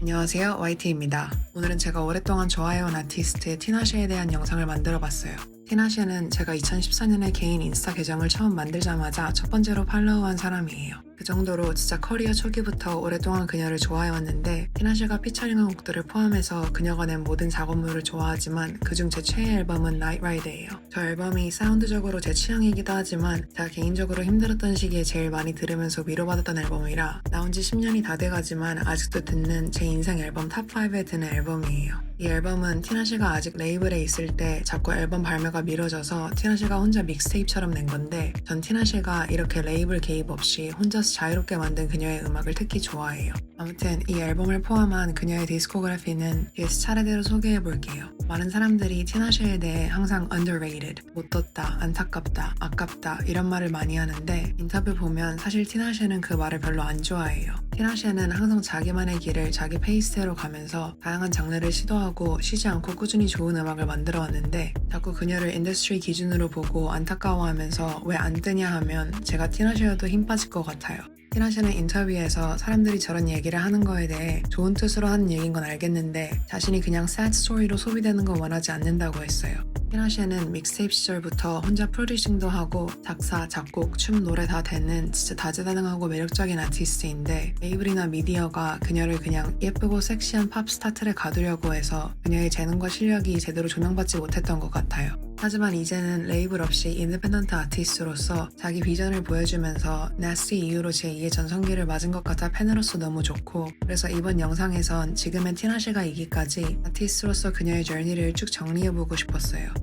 안녕하세요, YT입니다. 오늘은 제가 오랫동안 좋아해온 아티스트 티나시에 대한 영상을 만들어봤어요. 티나시는 제가 2014년에 개인 인스타 계정을 처음 만들자마자 첫 번째로 팔로우한 사람이에요. 그 정도로 진짜 커리어 초기부터 오랫동안 그녀를 좋아해왔는데, 티나시가 피처링한 곡들을 포함해서 그녀가 낸 모든 작업물을 좋아하지만 그중 제 최애 앨범은 Night Ride예요. 저 앨범이 사운드적으로 제 취향이기도 하지만 제가 개인적으로 힘들었던 시기에 제일 많이 들으면서 위로받았던 앨범이라 나온 지 10년이 다 돼가지만 아직도 듣는 제 인생 앨범 탑5에 드는 앨범이에요. 이 앨범은 티나시가 아직 레이블에 있을 때 자꾸 앨범 발매가 미뤄져서 티나시가 혼자 믹스테이프처럼 낸 건데, 전 티나시가 이렇게 레이블 개입 없이 혼자서 자유롭게 만든 그녀의 음악을 특히 좋아해요. 아무튼 이 앨범을 포함한 그녀의 디스코그래피는 뒤에서 차례대로 소개해볼게요. 많은 사람들이 티나시에 대해 항상 underrated, 못 떴다, 안타깝다, 아깝다 이런 말을 많이 하는데, 인터뷰 보면 사실 티나시는 그 말을 별로 안 좋아해요. 티나시는 항상 자기만의 길을 자기 페이스대로 가면서 다양한 장르를 시도하고 쉬지 않고 꾸준히 좋은 음악을 만들어 왔는데, 자꾸 그녀를 인더스트리 기준으로 보고 안타까워하면서 왜 안 뜨냐 하면 제가 티나시여도 힘 빠질 것 같아요. 티나시는 인터뷰에서 사람들이 저런 얘기를 하는 거에 대해 좋은 뜻으로 하는 얘기인 건 알겠는데 자신이 그냥 sad story로 소비되는 거 원하지 않는다고 했어요. 티나시는 믹스테이프 시절부터 혼자 프로듀싱도 하고 작사, 작곡, 춤, 노래 다 되는 진짜 다재다능하고 매력적인 아티스트인데, 레이블이나 미디어가 그녀를 그냥 예쁘고 섹시한 팝스타 틀에 가두려고 해서 그녀의 재능과 실력이 제대로 조명받지 못했던 것 같아요. 하지만 이제는 레이블 없이 인디펜던트 아티스트로서 자기 비전을 보여주면서 나스티 이후로 제2의 전성기를 맞은 것 같아 팬으로서 너무 좋고, 그래서 이번 영상에선 지금의 티나시가 이기까지 아티스트로서 그녀의 저니를 쭉 정리해보고 싶었어요.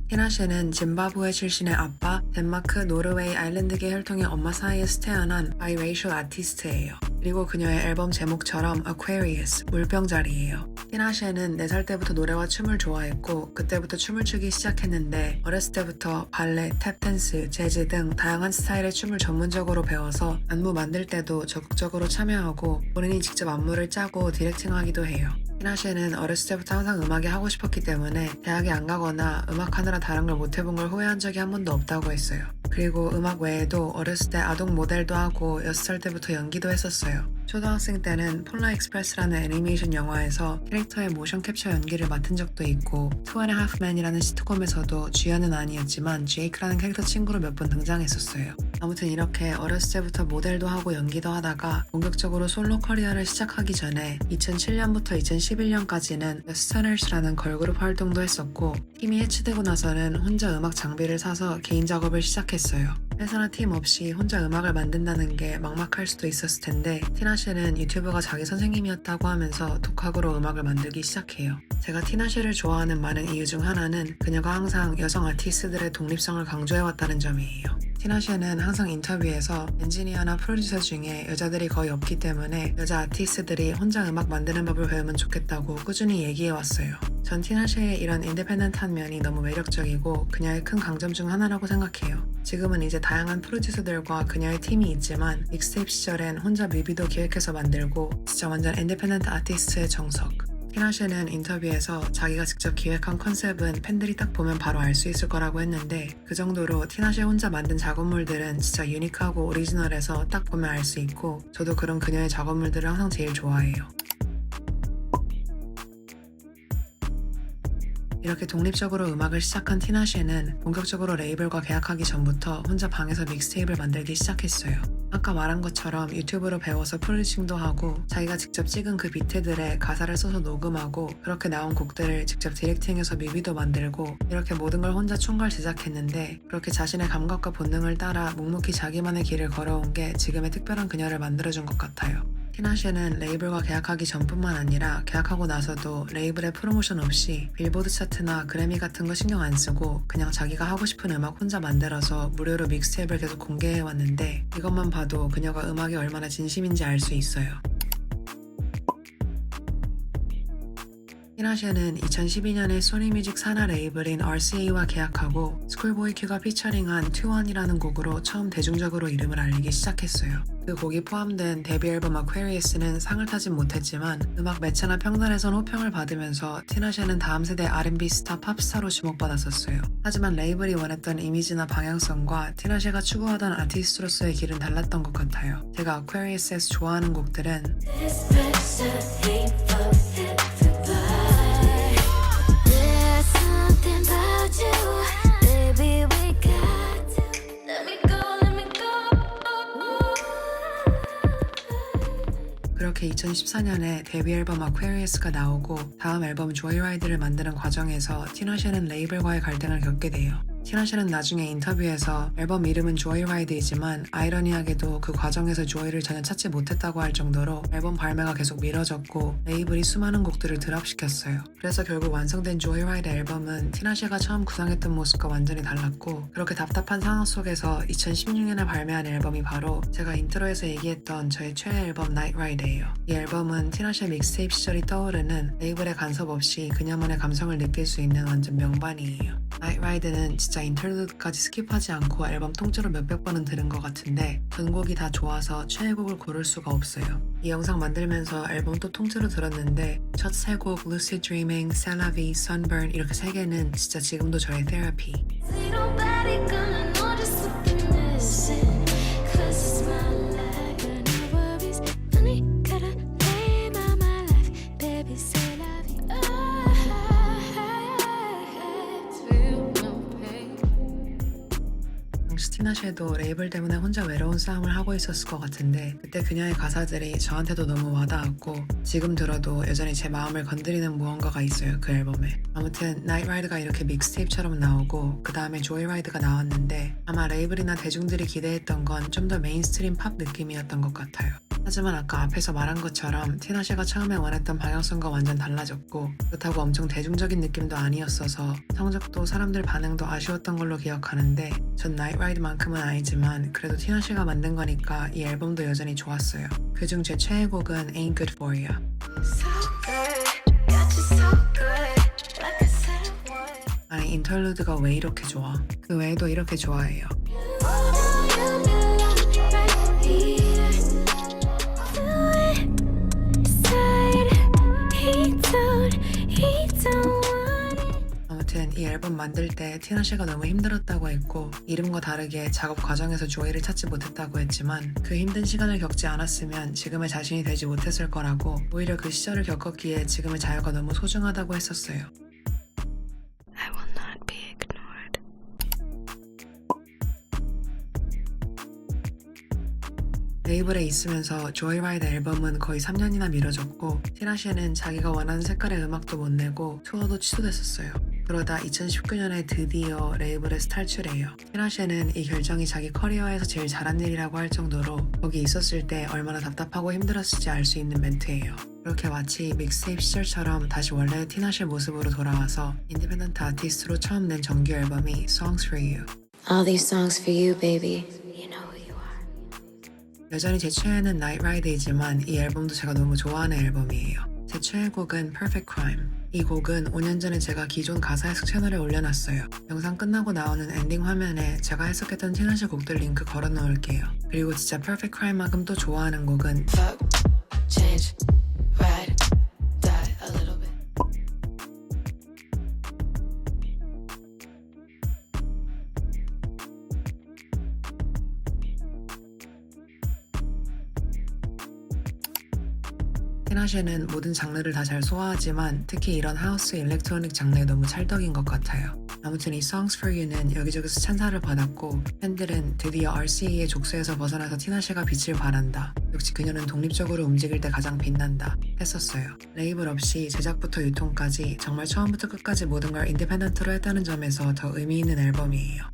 티나시는 짐바브웨 출신의 아빠, 덴마크, 노르웨이, 아일랜드계 혈통의 엄마 사이에서 태어난 바이레이셜 아티스트예요. 그리고 그녀의 앨범 제목처럼 Aquarius, 물병자리예요. 티나시는 4살 때부터 노래와 춤을 좋아했고 그때부터 춤을 추기 시작했는데, 어렸을 때부터 발레, 탭댄스, 재즈 등 다양한 스타일의 춤을 전문적으로 배워서 안무 만들 때도 적극적으로 참여하고 본인이 직접 안무를 짜고 디렉팅하기도 해요. 티나시는 어렸을 때부터 항상 음악이 하고 싶었기 때문에 대학에 안 가거나 음악하느라 다른 걸 못 해본 걸 후회한 적이 한 번도 없다고 했어요. 그리고 음악 외에도 어렸을 때 아동 모델도 하고 6살 때부터 연기도 했었어요. 초등학생 때는 폴라 익스프레스라는 애니메이션 영화에서 캐릭터의 모션 캡처 연기를 맡은 적도 있고, 투 앤 하프 맨이라는 시트콤에서도 주연은 아니었지만 제이크라는 캐릭터 친구로 몇 번 등장했었어요. 아무튼 이렇게 어렸을 때부터 모델도 하고 연기도 하다가 본격적으로 솔로 커리어를 시작하기 전에 2007년부터 2011년까지는 The Stunners라는 걸그룹 활동도 했었고, 팀이 해체되고 나서는 혼자 음악 장비를 사서 개인 작업을 시작했어요. 회사나 팀 없이 혼자 음악을 만든다는 게 막막할 수도 있었을 텐데, 티나시는 유튜브가 자기 선생님이었다고 하면서 독학으로 음악을 만들기 시작해요. 제가 티나시를 좋아하는 많은 이유 중 하나는 그녀가 항상 여성 아티스트들의 독립성을 강조해왔다는 점이에요. 티나시는 항상 인터뷰에서 엔지니어나 프로듀서 중에 여자들이 거의 없기 때문에 여자 아티스트들이 혼자 음악 만드는 법을 배우면 좋겠다고 꾸준히 얘기해왔어요. 전 티나시의 이런 인디펜던트한 면이 너무 매력적이고 그녀의 큰 강점 중 하나라고 생각해요. 지금은 이제 다양한 프로듀서들과 그녀의 팀이 있지만 믹스테이프 시절엔 혼자 뮤비도 기획해서 만들고 진짜 완전 인디펜던트 아티스트의 정석. 티나시는 인터뷰에서 자기가 직접 기획한 컨셉은 팬들이 딱 보면 바로 알 수 있을 거라고 했는데, 그 정도로 티나시 혼자 만든 작업물들은 진짜 유니크하고 오리지널해서 딱 보면 알 수 있고, 저도 그런 그녀의 작업물들을 항상 제일 좋아해요. 이렇게 독립적으로 음악을 시작한 티나시는 본격적으로 레이블과 계약하기 전부터 혼자 방에서 믹스테이프를 만들기 시작했어요. 아까 말한 것처럼 유튜브로 배워서 프로듀싱도 하고 자기가 직접 찍은 그 비트들에 가사를 써서 녹음하고, 그렇게 나온 곡들을 직접 디렉팅해서 뮤비도 만들고, 이렇게 모든 걸 혼자 총괄 제작했는데, 그렇게 자신의 감각과 본능을 따라 묵묵히 자기만의 길을 걸어온 게 지금의 특별한 그녀를 만들어준 것 같아요. 티나시는 레이블과 계약하기 전뿐만 아니라 계약하고 나서도 레이블의 프로모션 없이 빌보드 차트나 그래미 같은 거 신경 안 쓰고 그냥 자기가 하고 싶은 음악 혼자 만들어서 무료로 믹스테이프를 계속 공개해왔는데, 이것만 봐도 그녀가 음악에 얼마나 진심인지 알 수 있어요. 티나샤는 2012년에 소니뮤직 산하 레이블인 RCA와 계약하고 스쿨보이 큐가 피처링한 2-1이라는 곡으로 처음 대중적으로 이름을 알리기 시작했어요. 그 곡이 포함된 데뷔 앨범 Aquarius는 상을 타진 못했지만 음악 매체나 평단에선 호평을 받으면서 티나샤는 다음 세대 R&B 스타 팝스타로 주목받았었어요. 하지만 레이블이 원했던 이미지나 방향성과 티나샤가 추구하던 아티스트로서의 길은 달랐던 것 같아요. 제가 Aquarius에서 좋아하는 곡들은 그렇게 2014년에 데뷔 앨범 Aquarius가 나오고 다음 앨범 Joyride를 만드는 과정에서 티나샤는 레이블과의 갈등을 겪게 돼요. 티나샤는 나중에 인터뷰에서 앨범 이름은 Joyride이지만 아이러니하게도 그 과정에서 조이를 전혀 찾지 못했다고 할 정도로 앨범 발매가 계속 미뤄졌고 레이블이 수많은 곡들을 드랍시켰어요. 그래서 결국 완성된 Joyride 앨범은 티나샤가 처음 구상했던 모습과 완전히 달랐고 그렇게 답답한 상황 속에서 2016년에 발매한 앨범이 바로 제가 인트로에서 얘기했던 저의 최애 앨범 Nightride예요. 이 앨범은 티나샤 믹스테이프 시절이 떠오르는 레이블의 간섭 없이 그녀만의 감성을 느낄 수 있는 완전 명반이에요. Nightride는 진짜 인터루드까지 스킵하지 않고 앨범 통째로 몇백 번은 들은 것 같은데 전곡이 다 좋아서 최애곡을 고를 수가 없어요. 이 영상 만들면서 앨범 또 통째로 들었는데 첫 세 곡 Lucid Dreaming, C'est la vie, Sunburn 이렇게 세 개는 진짜 지금도 저의 테라피. 티나샤도 레이블 때문에 혼자 외로운 싸움을 하고 있었을 것 같은데 그때 그녀의 가사들이 저한테도 너무 와닿았고 지금 들어도 여전히 제 마음을 건드리는 무언가가 있어요. 그 앨범에. 아무튼 Nightride가 이렇게 믹스테이프처럼 나오고 그 다음에 Joyride가 나왔는데 아마 레이블이나 대중들이 기대했던 건 좀 더 메인스트림 팝 느낌이었던 것 같아요. 하지만 아까 앞에서 말한 것처럼 티나샤가 처음에 원했던 방향성과 완전 달라졌고 그렇다고 엄청 대중적인 느낌도 아니었어서 성적도 사람들 반응도 아쉬웠던 걸로 기억하는데 전 Nightride만큼은 아니지만 그래도 티나샤가 만든 거니까 이 앨범도 여전히 좋았어요. 그중 제 최애곡은 Ain't Good For You. 아니 인터루드가 왜 이렇게 좋아? 그 외에도 이렇게 좋아해요. 아무튼 이 앨범 만들 때 티나샤가 너무 힘들었다고 했고 이름과 다르게 작업 과정에서 조이를 찾지 못했다고 했지만 그 힘든 시간을 겪지 않았으면 지금의 자신이 되지 못했을 거라고 오히려 그 시절을 겪었기에 지금의 자유가 너무 소중하다고 했었어요. I will not be ignored. 레이블에 있으면서 조이라이드 앨범은 거의 3년이나 미뤄졌고 티나샤는 자기가 원하는 색깔의 음악도 못 내고 투어도 취소됐었어요. 그러다 2019년에 드디어 레이블에서 탈출해요. 티나샤는 이 결정이 자기 커리어에서 제일 잘한 일이라고 할 정도로 거기 있었을 때 얼마나 답답하고 힘들었을지 알 수 있는 멘트예요. 그렇게 마치 믹스테이프 시절처럼 다시 원래의 티나샤 모습으로 돌아와서 인디펜던트 아티스트로 처음 낸 정규 앨범이 Songs For You. All these songs for you, baby. You know who you are. 여전히 제 최애는 Nightride이지만 이 앨범도 제가 너무 좋아하는 앨범이에요. 제 최애곡은 Perfect Crime. 이 곡은 5년 전에 제가 기존 가사 해석 채널에 올려놨어요. 영상 끝나고 나오는 엔딩 화면에 제가 해석했던 티나샤 곡들 링크 걸어놓을게요. 그리고 진짜 Perfect Crime만큼 또 좋아하는 곡은 Fuck, change, ride, die a little bit. 티나샤는 모든 장르를 다 잘 소화하지만 특히 이런 하우스 일렉트로닉 장르에 너무 찰떡인 것 같아요. 아무튼 이 Songs For You는 여기저기서 찬사를 받았고 팬들은 드디어 RCA의 족쇄에서 벗어나서 티나샤가 빛을 발한다. 역시 그녀는 독립적으로 움직일 때 가장 빛난다. 했었어요. 레이블 없이 제작부터 유통까지 정말 처음부터 끝까지 모든 걸 인디펜던트로 했다는 점에서 더 의미 있는 앨범이에요.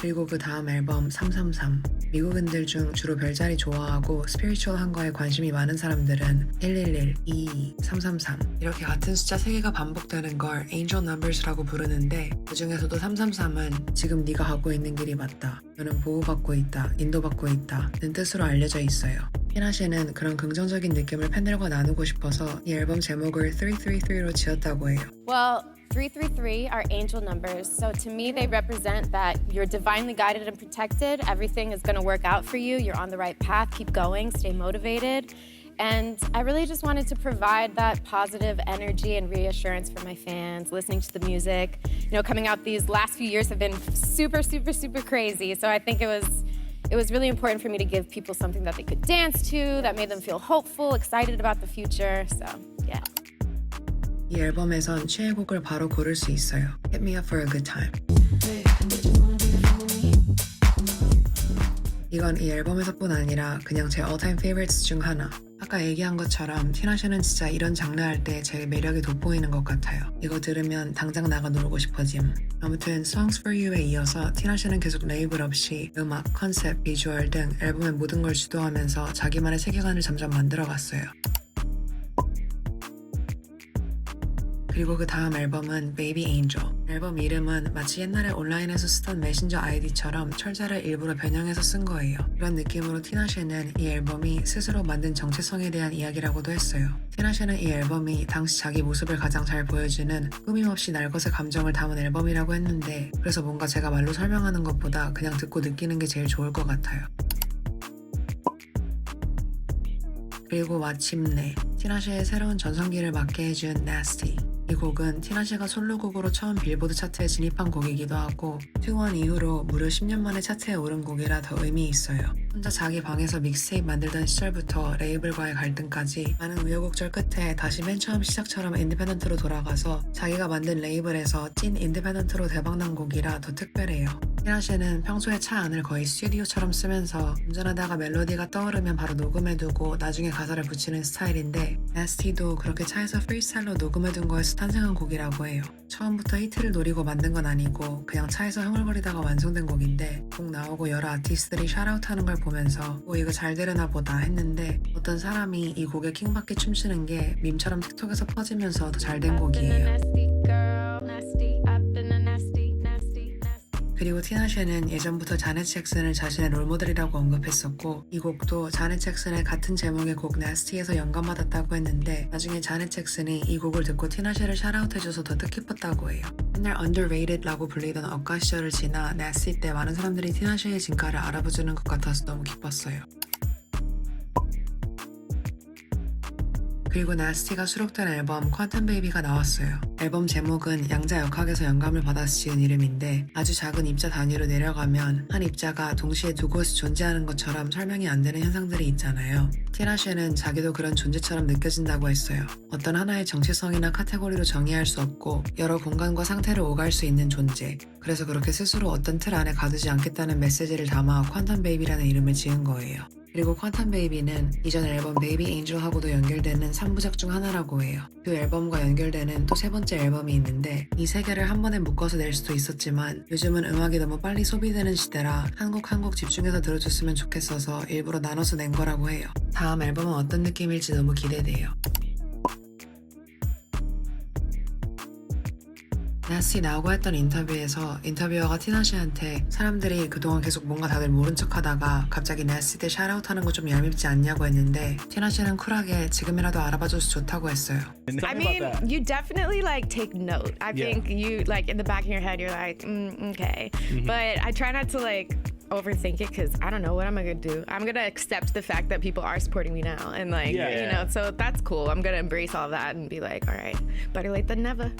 그리고 그 다음 앨범 333. 미국인들 중 주로 별자리 좋아하고 스피리추얼한 거에 관심이 많은 사람들은 111, 222, 333 이렇게 같은 숫자 3개가 반복되는 걸 Angel Numbers라고 부르는데 그 중에서도 333은 지금 네가 가고 있는 길이 맞다. 너는 보호받고 있다. 인도받고 있다. 는 뜻으로 알려져 있어요. 티나 씨는 그런 긍정적인 느낌을 팬들과 나누고 싶어서 이 앨범 제목을 333로 지었다고 해요. Well, 333 are angel numbers. So to me, they represent that you're divinely guided and protected. Everything is going to work out for you. You're on the right path. Keep going. Stay motivated. And I really just wanted to provide that positive energy and reassurance for my fans, listening to the music. You know, coming out these last few years have been super, super, super crazy. So I think it was really important for me to give people something that they could dance to, that made them feel hopeful, excited about the future. So, yeah. 이 앨범에선 최애곡을 바로 고를 수 있어요. Hit Me Up For A Good Time. 이건 이 앨범에서뿐 아니라 그냥 제 all-time favorites 중 하나. 아까 얘기한 것처럼 티나 씨는 진짜 이런 장르 할 때 제일 매력이 돋보이는 것 같아요. 이거 들으면 당장 나가 놀고 싶어짐. 아무튼 Songs For You에 이어서 티나 씨는 계속 레이블 없이 음악, 컨셉, 비주얼 등 앨범의 모든 걸 주도하면서 자기만의 세계관을 점점 만들어갔어요. 그리고 그 다음 앨범은 Baby Angel. 앨범 이름은 마치 옛날에 온라인에서 쓰던 메신저 아이디처럼 철자를 일부러 변형해서 쓴 거예요. 그런 느낌으로 티나 씨는 이 앨범이 스스로 만든 정체성에 대한 이야기라고도 했어요. 티나 씨는 이 앨범이 당시 자기 모습을 가장 잘 보여주는 꾸밈없이 날것의 감정을 담은 앨범이라고 했는데 그래서 뭔가 제가 말로 설명하는 것보다 그냥 듣고 느끼는 게 제일 좋을 것 같아요. 그리고 마침내 티나 씨의 새로운 전성기를 맞게 해준 Nasty. 이 곡은 티나 씨가 솔로곡으로 처음 빌보드 차트에 진입한 곡이기도 하고 2원 이후로 무려 10년 만에 차트에 오른 곡이라 더 의미 있어요. 혼자 자기 방에서 믹스테이프 만들던 시절부터 레이블과의 갈등까지 많은 우여곡절 끝에 다시 맨 처음 시작처럼 인디펜던트로 돌아가서 자기가 만든 레이블에서 찐 인디펜던트로 대박난 곡이라 더 특별해요. 티나 씨는 평소에 차 안을 거의 스튜디오처럼 쓰면서 운전하다가 멜로디가 떠오르면 바로 녹음해두고 나중에 가사를 붙이는 스타일인데 Nasty도 그렇게 차에서 프리스타일로 녹음해둔 거에서 탄생한 곡이라고 해요. 처음부터 히트를 노리고 만든 건 아니고 그냥 차에서 흥얼거리다가 완성된 곡인데 곡 나오고 여러 아티스트들이 샤라웃하는 걸 보면서 이거 잘 되려나 보다 했는데 어떤 사람이 이 곡에 킹받게 춤추는 게 밈처럼 틱톡에서 퍼지면서 더 잘 된 곡이에요. 그리고 티나 씨는 예전부터 자넷 잭슨을 자신의 롤모델이라고 언급했었고 이 곡도 자넷 잭슨의 같은 제목의 곡 Nasty에서 영감받았다고 했는데 나중에 자넷 잭슨이 이 곡을 듣고 티나 씨를 샤라웃해줘서 더 뜻깊었다고 해요. 맨날 underrated라고 불리던 억가 시절을 지나 Nasty 때 많은 사람들이 티나 씨의 진가를 알아봐주는 것 같아서 너무 기뻤어요. 그리고 나스티가 수록된 앨범 퀀텀 베이비가 나왔어요. 앨범 제목은 양자 역학에서 영감을 받아서 지은 이름인데 아주 작은 입자 단위로 내려가면 한 입자가 동시에 두 곳이 존재하는 것처럼 설명이 안 되는 현상들이 있잖아요. 티나 씨는 자기도 그런 존재처럼 느껴진다고 했어요. 어떤 하나의 정체성이나 카테고리로 정의할 수 없고 여러 공간과 상태를 오갈 수 있는 존재. 그래서 그렇게 스스로 어떤 틀 안에 가두지 않겠다는 메시지를 담아 퀀텀 베이비라는 이름을 지은 거예요. 그리고 퀀텀 베이비는 이전 앨범 베이비 엔젤하고도 연결되는 3부작 중 하나라고 해요. 그 앨범과 연결되는 또 세 번째 앨범이 있는데 이 세 개를 한 번에 묶어서 낼 수도 있었지만 요즘은 음악이 너무 빨리 소비되는 시대라 한 곡 한 곡 집중해서 들어줬으면 좋겠어서 일부러 나눠서 낸 거라고 해요. 다음 앨범은 어떤 느낌일지 너무 기대돼요. 나스티 나오고 했던 인터뷰에서 인터뷰어가 티나 씨한테 사람들이 그동안 계속 뭔가 다들 모른 척하다가 갑자기 나스티 때 샤라웃하는 거 좀 얄밉지 않냐고 했는데 티나 씨는 쿨하게 지금이라도 알아봐줘서 좋다고 했어요. I mean, you definitely like take note. I think you like in the back of your head, you're like, okay. But I try not to like overthink it because I don't know what am I gonna do. I'm gonna accept the fact that people are supporting me now, and like you know, so that's cool. I'm gonna embrace all that and be like, all right, better late than never.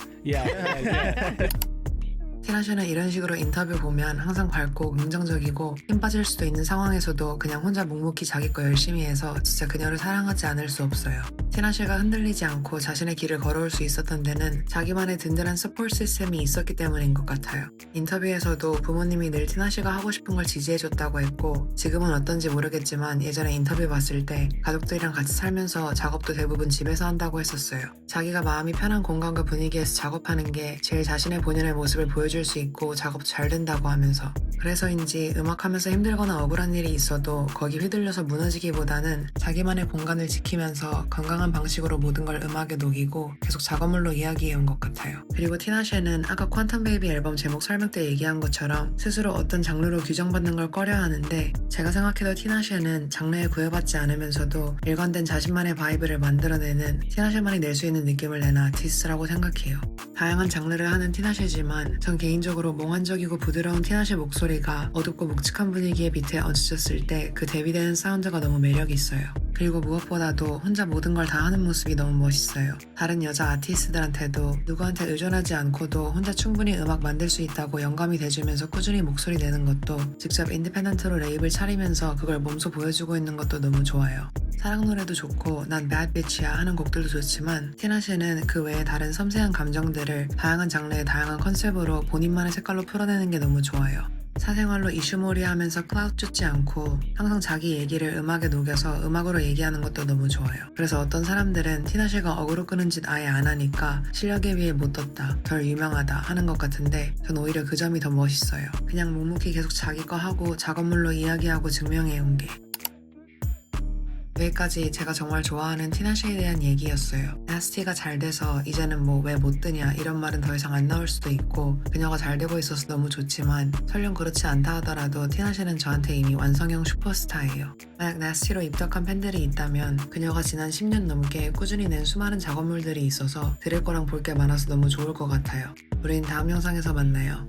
티나 씨는 이런 식으로 인터뷰 보면 항상 밝고 긍정적이고 힘 빠질 수도 있는 상황에서도 그냥 혼자 묵묵히 자기 거 열심히 해서 진짜 그녀를 사랑하지 않을 수 없어요. 티나 씨가 흔들리지 않고 자신의 길을 걸어올 수 있었던 데는 자기만의 든든한 서포트 시스템이 있었기 때문인 것 같아요. 인터뷰에서도 부모님이 늘 티나 씨가 하고 싶은 걸 지지해줬다고 했고 지금은 어떤지 모르겠지만 예전에 인터뷰 봤을 때 가족들이랑 같이 살면서 작업도 대부분 집에서 한다고 했었어요. 자기가 마음이 편한 공간과 분위기에서 작업하는 게 제일 자신의 본연의 모습을 보여주는 보여줄 수 있고 작업도 잘 된다고 하면서 그래서인지 음악하면서 힘들거나 억울한 일이 있어도 거기 휘둘려서 무너지기보다는 자기만의 공간을 지키면서 건강한 방식으로 모든 걸 음악에 녹이고 계속 작업물로 이야기해온 것 같아요. 그리고 티나쉐는 아까 퀀텀 베이비 앨범 제목 설명 때 얘기한 것처럼 스스로 어떤 장르로 규정받는 걸 꺼려하는데 제가 생각해도 티나쉐는 장르에 구애받지 않으면서도 일관된 자신만의 바이브를 만들어내는 티나쉐만이 낼 수 있는 느낌을 내는 아티스트라고 생각해요. 다양한 장르를 하는 티나쉐지만 전 개인적으로 몽환적이고 부드러운 티나쉐 목소리가 어둡고 묵직한 분위기의 비트에 얹혀졌을 때 그 대비되는 사운드가 너무 매력이 있어요. 그리고 무엇보다도 혼자 모든 걸 다 하는 모습이 너무 멋있어요. 다른 여자 아티스트들한테도 누구한테 의존하지 않고도 혼자 충분히 음악 만들 수 있다고 영감이 돼주면서 꾸준히 목소리 내는 것도 직접 인디펜던트로 레이블 차리면서 그걸 몸소 보여주고 있는 것도 너무 좋아요. 사랑 노래도 좋고 난 Bad Bitch야 하는 곡들도 좋지만 티나쉐는 그 외에 다른 섬세한 감정들을 다양한 장르의 다양한 컨셉으로 본인만의 색깔로 풀어내는 게 너무 좋아요. 사생활로 이슈몰이 하면서 클라우드 쫓지 않고 항상 자기 얘기를 음악에 녹여서 음악으로 얘기하는 것도 너무 좋아요. 그래서 어떤 사람들은 티나쉐가 어그로 끄는 짓 아예 안 하니까 실력에 비해 못 떴다, 덜 유명하다 하는 것 같은데 전 오히려 그 점이 더 멋있어요. 그냥 묵묵히 계속 자기 거 하고 작업물로 이야기하고 증명해온 게. 여기까지 제가 정말 좋아하는 티나쉐에 대한 얘기였어요. 나스티가 잘 돼서 이제는 뭐 왜 못 뜨냐 이런 말은 더 이상 안 나올 수도 있고 그녀가 잘 되고 있어서 너무 좋지만 설령 그렇지 않다 하더라도 티나쉐는 저한테 이미 완성형 슈퍼스타예요. 만약 나스티로 입덕한 팬들이 있다면 그녀가 지난 10년 넘게 꾸준히 낸 수많은 작업물들이 있어서 들을 거랑 볼 게 많아서 너무 좋을 것 같아요. 우린 다음 영상에서 만나요.